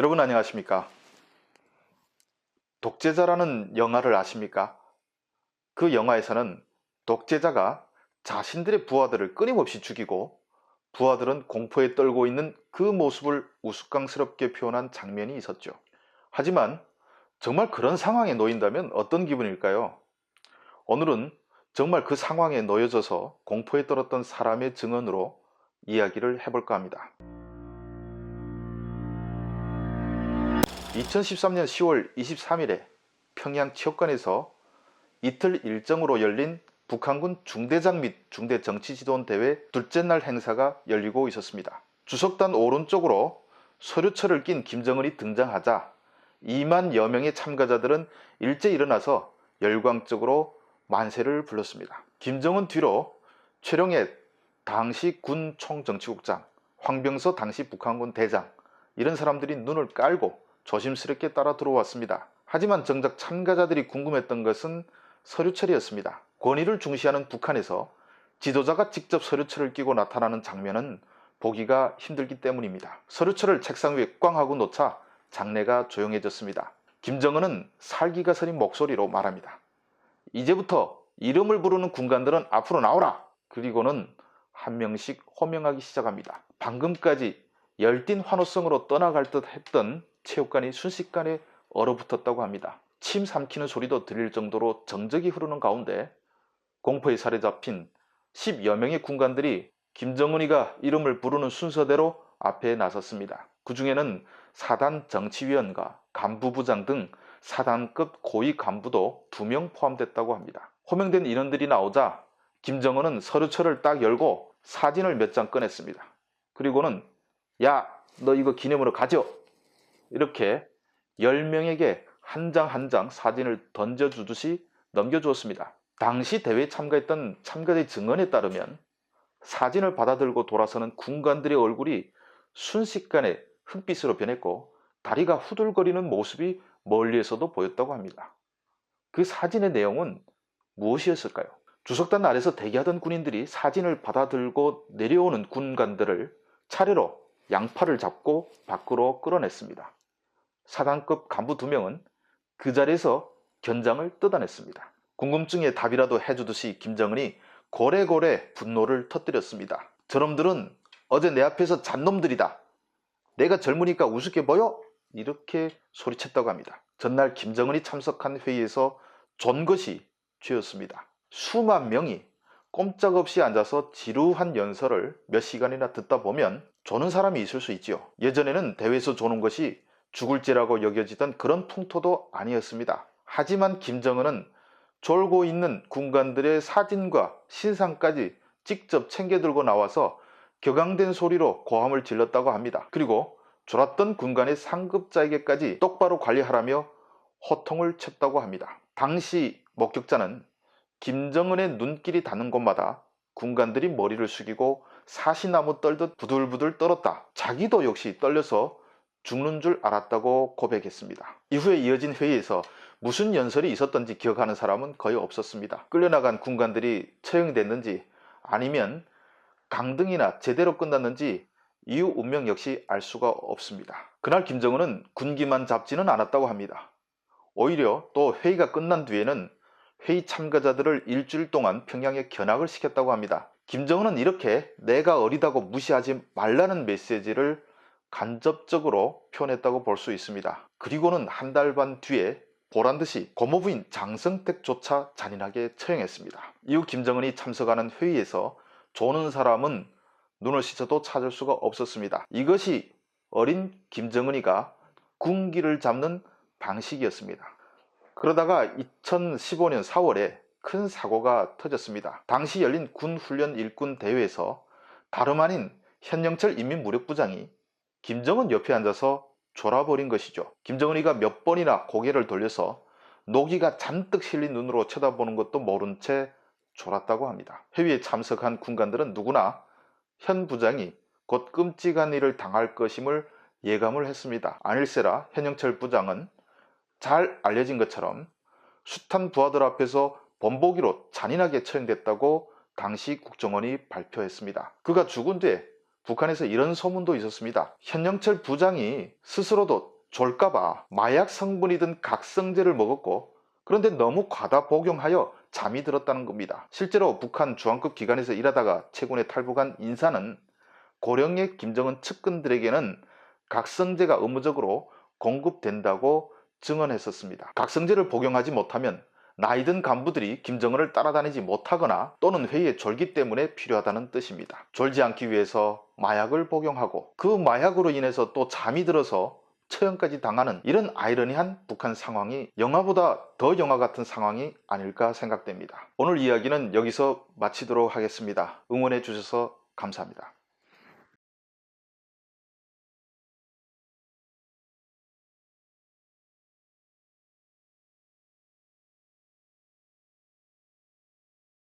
여러분 안녕하십니까? 독재자라는 영화를 아십니까? 그 영화에서는 독재자가 자신들의 부하들을 끊임없이 죽이고 부하들은 공포에 떨고 있는 그 모습을 우스꽝스럽게 표현한 장면이 있었죠. 하지만 정말 그런 상황에 놓인다면 어떤 기분일까요? 오늘은 정말 그 상황에 놓여져서 공포에 떨었던 사람의 증언으로 이야기를 해볼까 합니다. 2013년 10월 23일에 평양 체육관에서 이틀 일정으로 열린 북한군 중대장 및 중대정치지도원 대회 둘째 날 행사가 열리고 있었습니다. 주석단 오른쪽으로 서류철을 낀 김정은이 등장하자 2만여 명의 참가자들은 일제 일어나서 열광적으로 만세를 불렀습니다. 김정은 뒤로 최룡해 당시 군 총정치국장, 황병서 당시 북한군 대장, 이런 사람들이 눈을 깔고 조심스럽게 따라 들어왔습니다. 하지만 정작 참가자들이 궁금했던 것은 서류철이었습니다. 권위를 중시하는 북한에서 지도자가 직접 서류철을 끼고 나타나는 장면은 보기가 힘들기 때문입니다. 서류철을 책상 위에 꽝 하고 놓자 장내가 조용해졌습니다. 김정은은 살기가 서린 목소리로 말합니다. 이제부터 이름을 부르는 군관들은 앞으로 나오라! 그리고는 한 명씩 호명하기 시작합니다. 방금까지 열띤 환호성으로 떠나갈 듯 했던 체육관이 순식간에 얼어붙었다고 합니다. 침 삼키는 소리도 들릴 정도로 정적이 흐르는 가운데 공포의 살에 잡힌 10여 명의 군관들이 김정은이가 이름을 부르는 순서대로 앞에 나섰습니다. 그 중에는 사단 정치위원과 간부부장 등 사단급 고위 간부도 2명 포함됐다고 합니다. 호명된 인원들이 나오자 김정은은 서류철을 딱 열고 사진을 몇 장 꺼냈습니다. 그리고는 야, 너 이거 기념으로 가져! 이렇게 10명에게 한 장 한 장 사진을 던져주듯이 넘겨주었습니다. 당시 대회에 참가했던 참가자의 증언에 따르면 사진을 받아들고 돌아서는 군관들의 얼굴이 순식간에 흑빛으로 변했고 다리가 후들거리는 모습이 멀리에서도 보였다고 합니다. 그 사진의 내용은 무엇이었을까요? 주석단 아래서 대기하던 군인들이 사진을 받아들고 내려오는 군관들을 차례로 양팔을 잡고 밖으로 끌어냈습니다. 사단급 간부 2명은 그 자리에서 견장을 뜯어냈습니다. 궁금증에 답이라도 해주듯이 김정은이 고래고래 분노를 터뜨렸습니다. 저놈들은 어제 내 앞에서 잔놈들이다. 내가 젊으니까 우습게 보여? 이렇게 소리쳤다고 합니다. 전날 김정은이 참석한 회의에서 존 것이 죄였습니다. 수만 명이 꼼짝없이 앉아서 지루한 연설을 몇 시간이나 듣다 보면 조는 사람이 있을 수 있지요. 예전에는 대회에서 조는 것이 죽을 죄라고 여겨지던 그런 풍토도 아니었습니다. 하지만 김정은은 졸고 있는 군관들의 사진과 신상까지 직접 챙겨 들고 나와서 격앙된 소리로 고함을 질렀다고 합니다. 그리고 졸았던 군관의 상급자에게까지 똑바로 관리하라며 호통을 쳤다고 합니다. 당시 목격자는 김정은의 눈길이 닿는 곳마다 군관들이 머리를 숙이고 사시나무 떨듯 부들부들 떨었다. 자기도 역시 떨려서 죽는 줄 알았다고 고백했습니다. 이후에 이어진 회의에서 무슨 연설이 있었던지 기억하는 사람은 거의 없었습니다. 끌려나간 군관들이 처형됐는지 아니면 강등이나 제대로 끝났는지 이후 운명 역시 알 수가 없습니다. 그날 김정은은 군기만 잡지는 않았다고 합니다. 오히려 또 회의가 끝난 뒤에는 회의 참가자들을 일주일 동안 평양에 견학을 시켰다고 합니다. 김정은은 이렇게 내가 어리다고 무시하지 말라는 메시지를 간접적으로 표현했다고 볼 수 있습니다. 그리고는 한 달 반 뒤에 보란듯이 고모부인 장성택조차 잔인하게 처형했습니다. 이후 김정은이 참석하는 회의에서 조는 사람은 눈을 씻어도 찾을 수가 없었습니다. 이것이 어린 김정은이가 군기를 잡는 방식이었습니다. 그러다가 2015년 4월에 큰 사고가 터졌습니다. 당시 열린 군훈련 일군 대회에서 다름 아닌 현영철 인민무력부장이 김정은 옆에 앉아서 졸아버린 것이죠. 김정은이가 몇 번이나 고개를 돌려서 노기가 잔뜩 실린 눈으로 쳐다보는 것도 모른 채 졸았다고 합니다. 회의에 참석한 군관들은 누구나 현 부장이 곧 끔찍한 일을 당할 것임을 예감을 했습니다. 아닐세라 현영철 부장은 잘 알려진 것처럼 숱한 부하들 앞에서 본보기로 잔인하게 처형됐다고 당시 국정원이 발표했습니다. 그가 죽은 뒤에 북한에서 이런 소문도 있었습니다. 현영철 부장이 스스로도 졸까봐 마약 성분이 든 각성제를 먹었고, 그런데 너무 과다 복용하여 잠이 들었다는 겁니다. 실제로 북한 중앙급 기관에서 일하다가 최근에 탈북한 인사는 고령의 김정은 측근들에게는 각성제가 의무적으로 공급된다고 증언했었습니다. 각성제를 복용하지 못하면 나이든 간부들이 김정은을 따라다니지 못하거나 또는 회의의 졸기 때문에 필요하다는 뜻입니다. 졸지 않기 위해서 마약을 복용하고 그 마약으로 인해서 또 잠이 들어서 처형까지 당하는 이런 아이러니한 북한 상황이 영화보다 더 영화 같은 상황이 아닐까 생각됩니다. 오늘 이야기는 여기서 마치도록 하겠습니다. 응원해 주셔서 감사합니다.